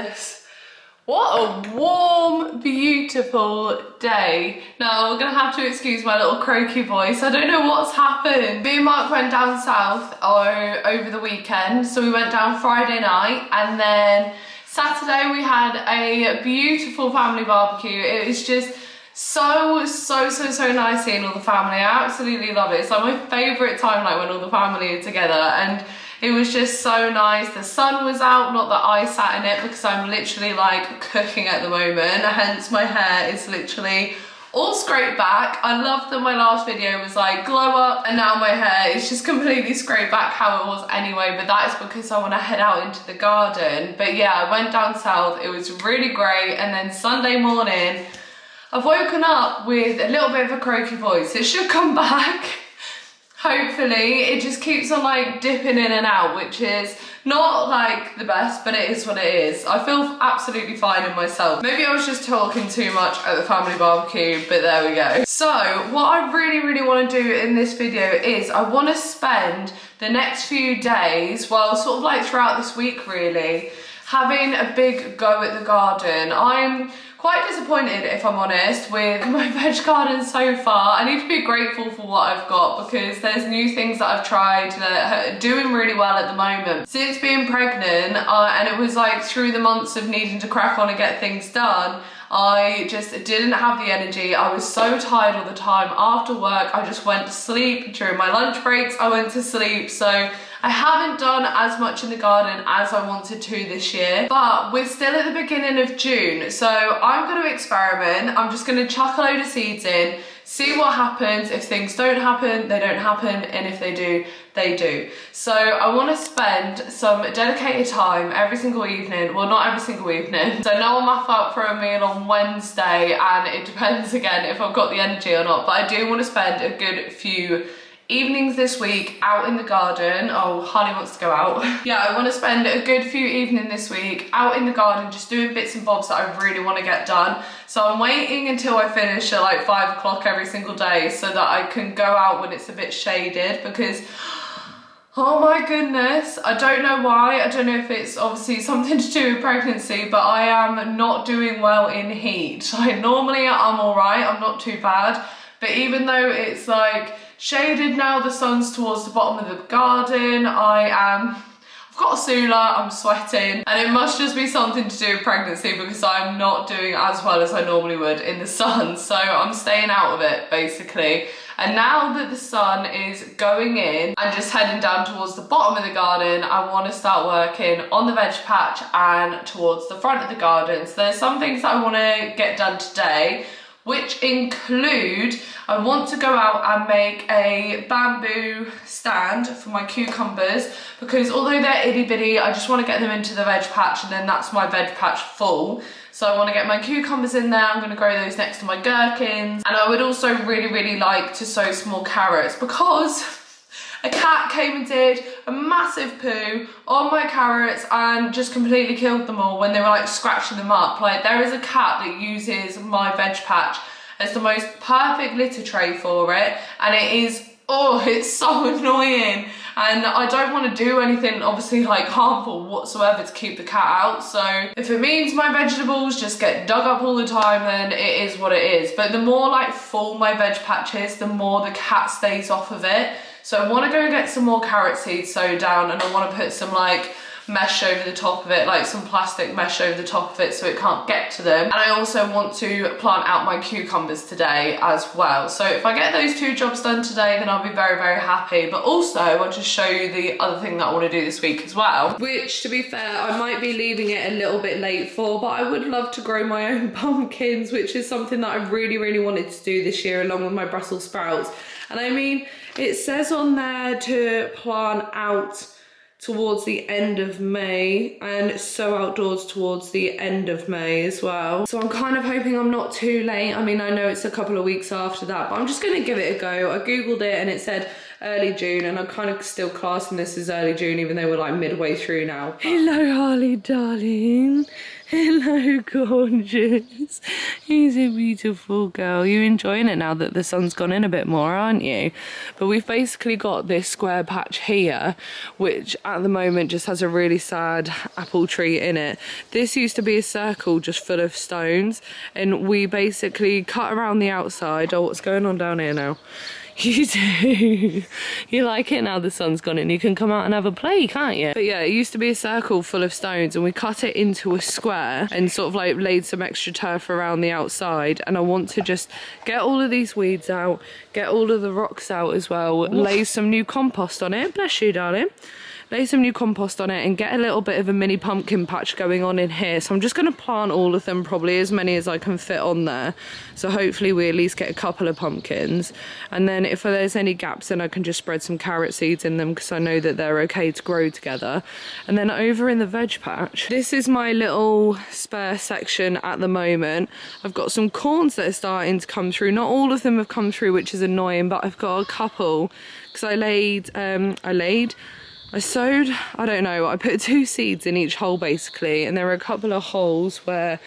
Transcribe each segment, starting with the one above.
goodness. What a warm, beautiful day. Now, we're gonna have to excuse my little croaky voice. I don't know what's happened. Me and Mark went down south over the weekend. So we went down Friday night, and then Saturday we had a beautiful family barbecue. It was just so nice seeing all the family. I absolutely love it. It's like my favourite time, like when all the family are together, and it was just so nice. The sun was out, not that I sat in it because I'm literally like cooking at the moment, hence my hair is literally all scraped back. I love that my last video was like glow up, and now my hair is just completely scraped back how it was anyway, but that is because I want to head out into the garden. But yeah, I went down south, it was really great, and then Sunday morning I've woken up with a little bit of a croaky voice. It should come back. Hopefully. It just keeps on like dipping in and out, which is not like the best, but it is what it is. I feel absolutely fine in myself. Maybe I was just talking too much at the family barbecue, but there we go. So what I really want to do in this video is I want to spend the next few days, well, sort of like throughout this week really, having a big go at the garden. I'm quite disappointed, if I'm honest, with my veg garden so far. I need to be grateful for what I've got because there's new things that I've tried that are doing really well at the moment. Since being pregnant, and it was like through the months of needing to crack on and get things done, I just didn't have the energy. I was so tired all the time. After work, I just went to sleep. During my lunch breaks, I went to sleep. So I haven't done as much in the garden as I wanted to this year, but we're still at the beginning of June. So I'm going to experiment. I'm just going to chuck a load of seeds in, see what happens. If things don't happen, they don't happen. And if they do, they do. So I want to spend some dedicated time every single evening. Well, not every single evening. So no, I'm off out for a meal on Wednesday, and it depends again if I've got the energy or not. But I do want to spend a good few evenings this week out in the garden. Oh, Harley wants to go out. Yeah, I want to spend a good few evenings this week out in the garden just doing bits and bobs that I really want to get done. So I'm waiting until I finish at like 5 o'clock every single day so that I can go out when it's a bit shaded, because oh my goodness, I don't know why. I don't know if it's obviously something to do with pregnancy, but I am not doing well in heat. Like normally I'm all right, I'm not too bad, but even though it's like shaded now, the sun's towards the bottom of the garden, I've got a Sula, I'm sweating, and it must just be something to do with pregnancy because I'm not doing as well as I normally would in the sun. So I'm staying out of it basically. And now that the sun is going in and just heading down towards the bottom of the garden, I want to start working on the veg patch and towards the front of the garden. So there's some things that I want to get done today, which include, I want to go out and make a bamboo stand for my cucumbers, because although they're itty bitty, I just want to get them into the veg patch and then that's my veg patch full. So I want to get my cucumbers in there. I'm going to grow those next to my gherkins. And I would also really like to sow some more carrots, because a cat came and did a massive poo on my carrots and just completely killed them all when they were like scratching them up. Like, there is a cat that uses my veg patch as the most perfect litter tray for it, and it is, oh, it's so annoying. And I don't want to do anything obviously like harmful whatsoever to keep the cat out. So if it means my vegetables just get dug up all the time, then it is what it is. But the more like full my veg patch is, the more the cat stays off of it. So I want to go get some more carrot seeds sowed down, and I want to put some like mesh over the top of it, like some plastic mesh over the top of it so it can't get to them. And I also want to plant out my cucumbers today as well. So if I get those 2 jobs done today, then I'll be very happy. But also I want to show you the other thing that I want to do this week as well, which, to be fair, I might be leaving it a little bit late for, but I would love to grow my own pumpkins, which is something that I really wanted to do this year along with my Brussels sprouts. And I mean, it says on there to plant out towards the end of May and sow outdoors towards the end of May as well. So I'm kind of hoping I'm not too late. I mean, I know it's a couple of weeks after that, but I'm just gonna give it a go. I googled it and it said early June, and I'm kind of still classing this as early June even though we're like midway through now. Hello Harley darling. Hello gorgeous. He's a beautiful girl. You're enjoying it now that the sun's gone in a bit more, aren't you? But we've basically got this square patch here which at the moment just has a really sad apple tree in it. This used to be a circle just full of stones, and we basically cut around the outside. Oh, what's going on down here now? You do. You like it now the sun's gone in. You can come out and have a play, can't you? But yeah, it used to be a circle full of stones, and we cut it into a square and sort of like laid some extra turf around the outside. And I want to just get all of these weeds out, get all of the rocks out as well, lay some new compost on it. Bless you, darling. Lay some new compost on it and get a little bit of a mini pumpkin patch going on in here. So I'm just going to plant all of them, probably as many as I can fit on there. So hopefully we at least get a couple of pumpkins. And then if there's any gaps, then I can just spread some carrot seeds in them because I know that they're okay to grow together. And then over in the veg patch, this is my little spare section at the moment. I've got some corns that are starting to come through. Not all of them have come through, which is annoying, but I've got a couple because I sowed, I don't know, I put 2 seeds in each hole basically, and there are a couple of holes where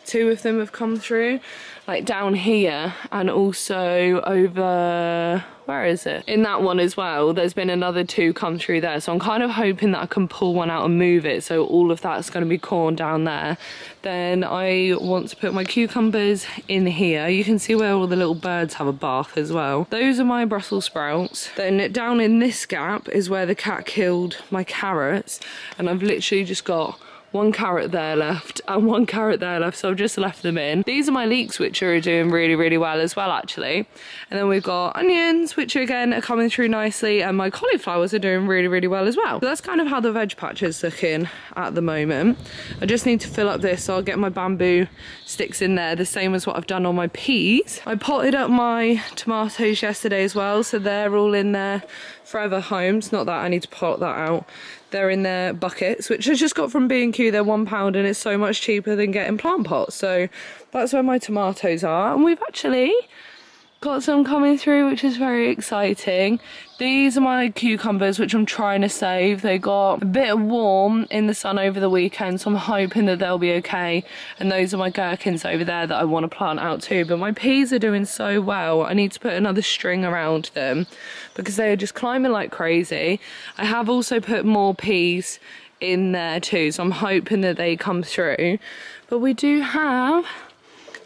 2 of them have come through, like down here and also over, where is it? In that one as well, there's been another 2 come through there. So I'm kind of hoping that I can pull one out and move it. So all of that's going to be corn down there. Then I want to put my cucumbers in here. You can see where all the little birds have a bath as well. Those are my Brussels sprouts. Then down in this gap is where the cat killed my carrots. And I've literally just got 1 carrot there left and 1 carrot there left, so I've just left them in. These are my leeks, which are doing really, really well as well, actually. And then we've got onions, which again are coming through nicely, and my cauliflowers are doing really, really well as well. So that's kind of how the veg patch is looking at the moment. I just need to fill up this, so I'll get my bamboo sticks in there, the same as what I've done on my peas. I potted up my tomatoes yesterday as well, so they're all in their forever homes. Not that I need to pot that out. They're in their buckets, which I just got from B&Q. They're £1 and it's so much cheaper than getting plant pots. So that's where my tomatoes are. And we've actually got some coming through, which is very exciting. These are my cucumbers, which I'm trying to save. They got a bit warm in the sun over the weekend, so I'm hoping that they'll be okay. And those are my gherkins over there that I want to plant out too. But my peas are doing so well. I need to put another string around them because they are just climbing like crazy. I have also put more peas in there too, so I'm hoping that they come through. But we do have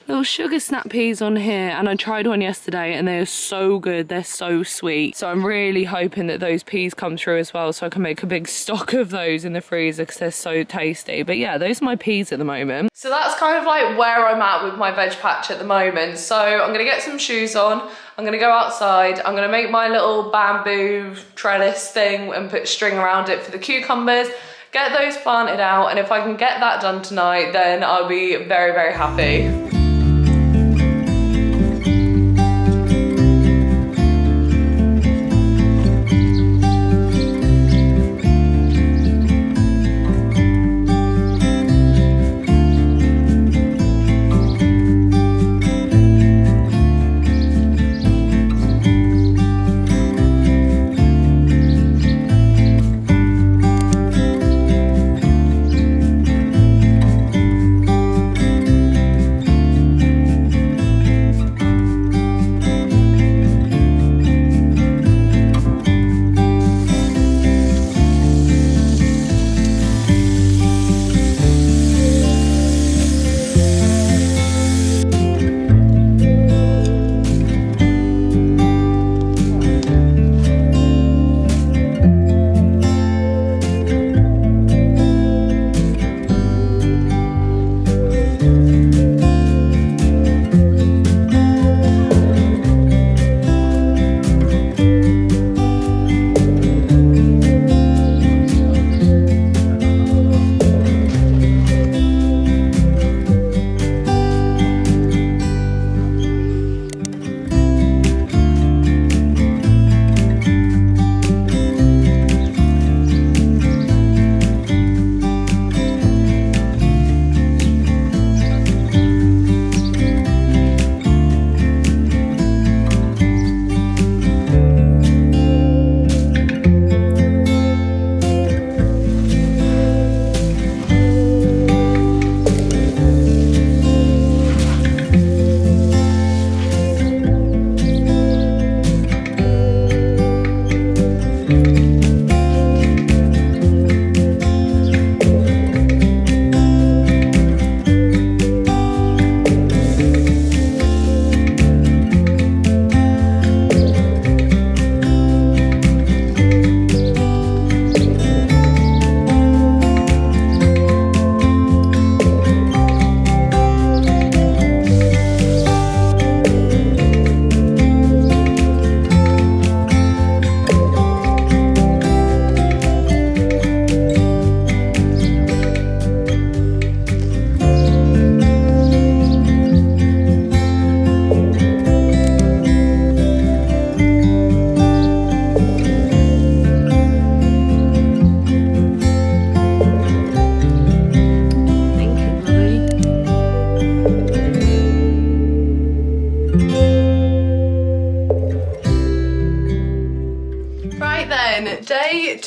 little sugar snap peas on here, and I tried one yesterday and they are so good. They're so sweet. So I'm really hoping that those peas come through as well, so I can make a big stock of those in the freezer because they're so tasty. But yeah, those are my peas at the moment. So that's kind of like where I'm at with my veg patch at the moment. So I'm gonna get some shoes on. I'm gonna go outside. I'm gonna make my little bamboo trellis thing and put string around it for the cucumbers. Get those planted out, and if I can get that done tonight, then I'll be very, very happy.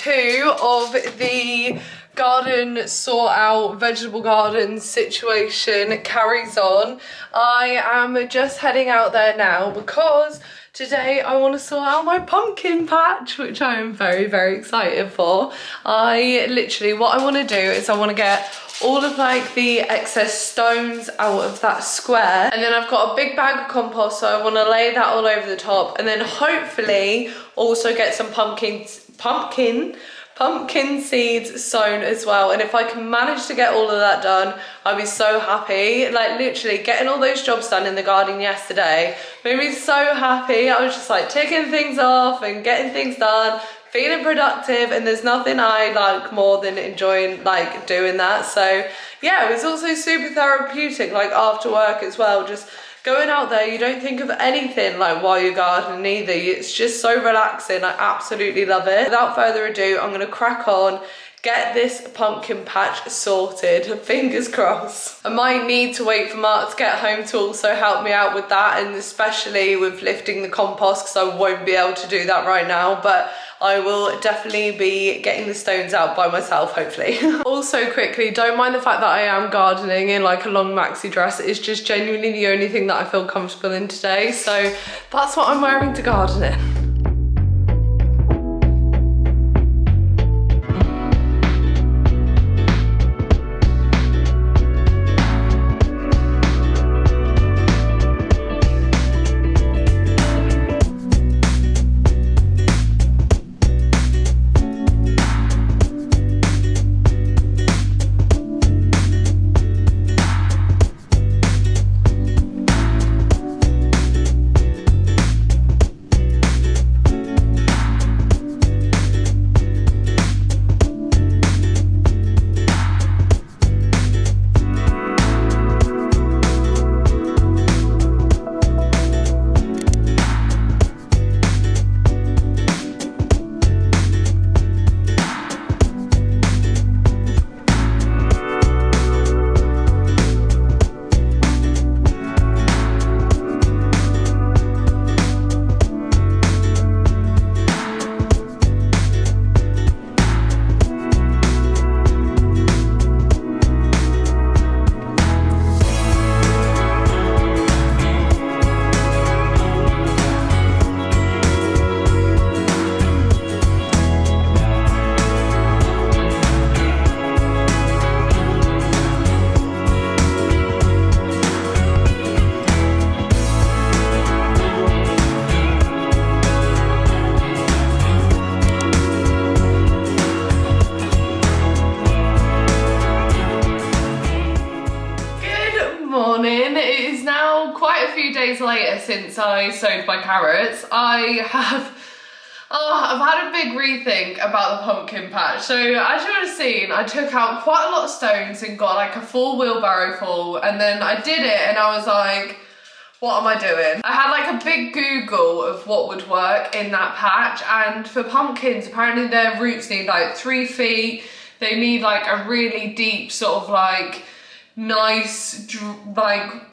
2 of the garden sort out, vegetable garden situation carries on. I am just heading out there now because today I want to sort out my pumpkin patch, which I am very, very excited for. What I want to do is I want to get all of like the excess stones out of that square, and then I've got a big bag of compost, so I want to lay that all over the top, and then hopefully also get some pumpkin seeds sown as well. And if I can manage to get all of that done, I'll be so happy. Like literally getting all those jobs done in the garden yesterday made me so happy. I was just like ticking things off and getting things done, feeling productive, and there's nothing I like more than enjoying like doing that. So yeah, it was also super therapeutic, like after work as well, just going out there. You don't think of anything like while you're gardening either. It's just so relaxing. I absolutely love it. Without further ado, I'm gonna crack on, get this pumpkin patch sorted, fingers crossed. I might need to wait for Mark to get home to also help me out with that, and especially with lifting the compost, because I won't be able to do that right now, but I will definitely be getting the stones out by myself, hopefully. Also quickly, don't mind the fact that I am gardening in like a long maxi dress. It's just genuinely the only thing that I feel comfortable in today, so that's what I'm wearing to garden in. Later since I sowed my carrots, I've had a big rethink about the pumpkin patch. So as you would have seen, I took out quite a lot of stones and got like a full wheelbarrow full, and then I did it and I was like, what am I doing? I had like a big Google of what would work in that patch, and for pumpkins apparently their roots need like 3 feet. They need like a really deep sort of like nice like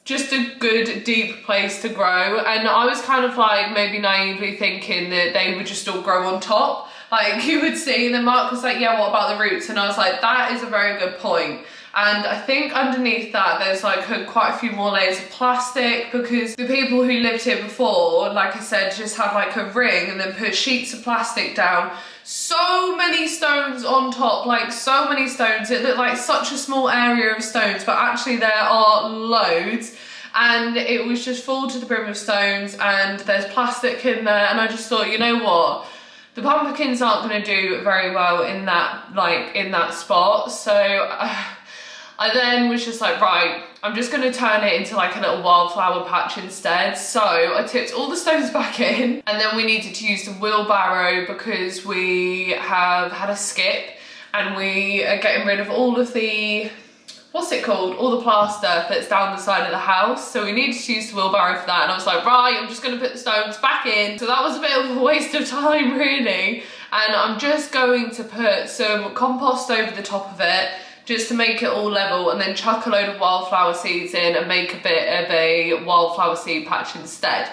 just a good deep place to grow, and I was kind of like maybe naively thinking that they would just all grow on top like you would see, and then Mark was like, yeah, what about the roots? And I was like, that is a very good point. And I think underneath that there's like quite a few more layers of plastic, because the people who lived here before, like I said, just had like a ring and then put sheets of plastic down. So many stones on top, like so many stones. It looked like such a small area of stones, but actually there are loads. And it was just full to the brim of stones, and there's plastic in there. And I just thought, you know what? The pumpkins aren't going to do very well in that spot. So I then was just like, right, I'm just going to turn it into like a little wildflower patch instead. So I tipped all the stones back in, and then we needed to use the wheelbarrow because we have had a skip and we are getting rid of all of the, what's it called? All the plaster that's down the side of the house. So we needed to use the wheelbarrow for that. And I was like, right, I'm just going to put the stones back in. So that was a bit of a waste of time really. And I'm just going to put some compost over the top of it, just to make it all level, and then chuck a load of wildflower seeds in and make a bit of a wildflower seed patch instead.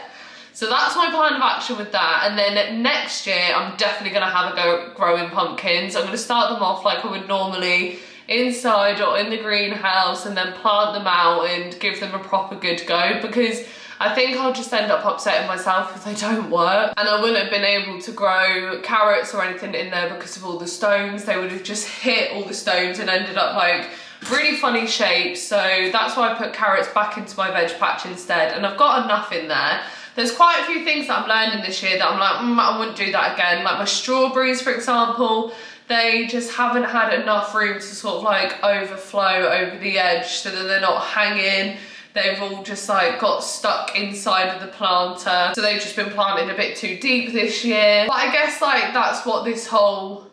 So that's my plan of action with that. And then next year, I'm definitely gonna have a go at growing pumpkins. I'm gonna start them off like I would normally inside or in the greenhouse, and then plant them out and give them a proper good go, because I think I'll just end up upsetting myself if they don't work. And I wouldn't have been able to grow carrots or anything in there because of all the stones. They would have just hit all the stones and ended up like really funny shapes. So that's why I put carrots back into my veg patch instead. And I've got enough in there. There's quite a few things that I'm learning this year that I'm like, I wouldn't do that again. Like my strawberries, for example, they just haven't had enough room to sort of like overflow over the edge so that they're not hanging. They've all just like got stuck inside of the planter. So they've just been planted a bit too deep this year. But I guess like that's what this whole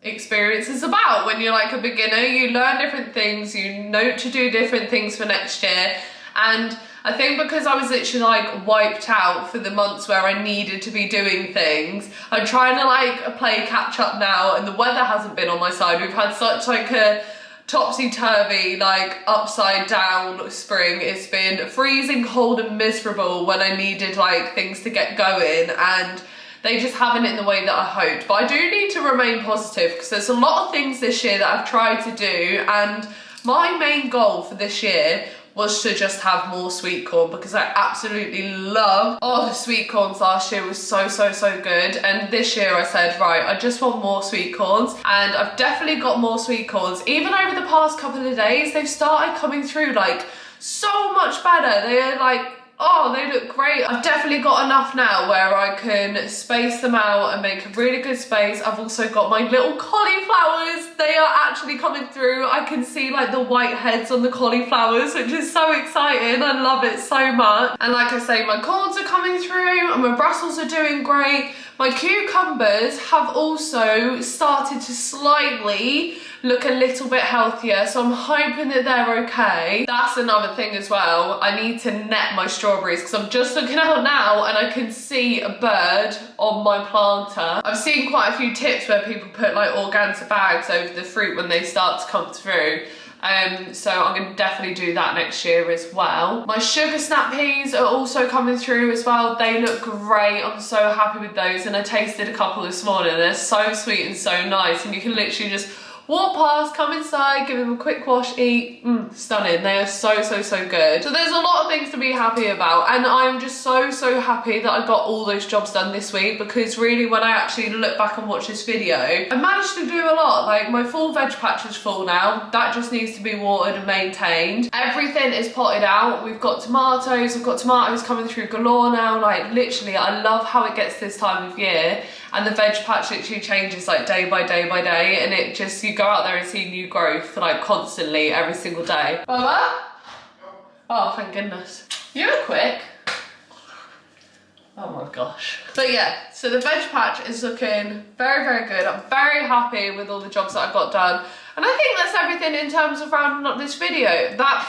experience is about. When you're like a beginner, you learn different things, you know to do different things for next year. And I think because I was literally like wiped out for the months where I needed to be doing things, I'm trying to like play catch up now, and the weather hasn't been on my side. We've had such like a topsy-turvy, like upside down spring. It's been freezing cold and miserable when I needed like things to get going, and they just haven't in the way that I hoped. But I do need to remain positive because there's a lot of things this year that I've tried to do, and my main goal for this year was to just have more sweet corn, because I absolutely love, the sweet corns last year was so good, and this year I said, right, I just want more sweet corns, and I've definitely got more sweet corns. Even over the past couple of days, they've started coming through like so much better. They're like, oh, they look great. I've definitely got enough now where I can space them out and make a really good space. I've also got my little cauliflowers. They are actually coming through. I can see like the white heads on the cauliflowers, which is so exciting. I love it so much. And like I say, my corns are coming through and my Brussels are doing great. My cucumbers have also started to slightly look a little bit healthier, so I'm hoping that they're okay. That's another thing as well. I need to net my strawberries because I'm just looking out now and I can see a bird on my planter. I've seen quite a few tips where people put like organza bags over the fruit when they start to come through. So I'm going to definitely do that next year as well. My sugar snap peas are also coming through as well. They look great. I'm so happy with those, and I tasted a couple this morning. They're so sweet and so nice, and you can literally just walk past, come inside, give them a quick wash, eat. Stunning. They are so good. So there's a lot of things to be happy about, and I'm just so happy that I got all those jobs done this week, because really when I actually look back and watch this video, I managed to do a lot. Like my full veg patch is full now. That just needs to be watered and maintained. Everything is potted out. We've got tomatoes. I've got tomatoes coming through galore now. Like literally, I love how it gets this time of year. And the veg patch literally changes like day by day by day, and it just, you go out there and see new growth like constantly every single day. Baba? Oh, thank goodness. You were quick. Oh my gosh. But yeah, so the veg patch is looking very good. I'm very happy with all the jobs that I got done. And I think that's everything in terms of rounding up this video. That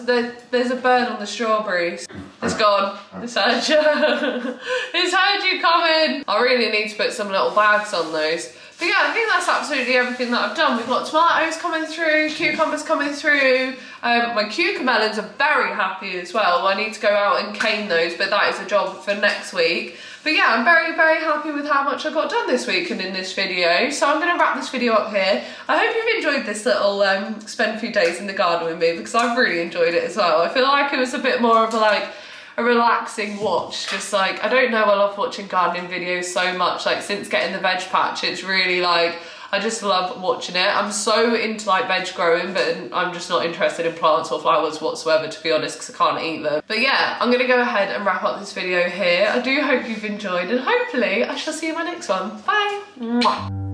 bird, there's a bird on the strawberries. It's gone. It's heard you. It's heard you coming. I really need to put some little bags on those. But yeah, I think that's absolutely everything that I've done. We've got tomatoes coming through, cucumbers coming through. My cucamelons are very happy as well. I need to go out and cane those, but that is a job for next week. But yeah, I'm very happy with how much I got done this week and in this video. So I'm going to wrap this video up here. I hope you've enjoyed this little spend a few days in the garden with me, because I've really enjoyed it as well. I feel like it was a bit more of a relaxing watch. Just like, I don't know, I love watching gardening videos so much. Like since getting the veg patch, it's really like, I just love watching it. I'm so into like veg growing, but I'm just not interested in plants or flowers whatsoever, to be honest, because I can't eat them. But yeah, I'm gonna go ahead and wrap up this video here. I do hope you've enjoyed, and hopefully I shall see you in my next one. Bye. Mwah.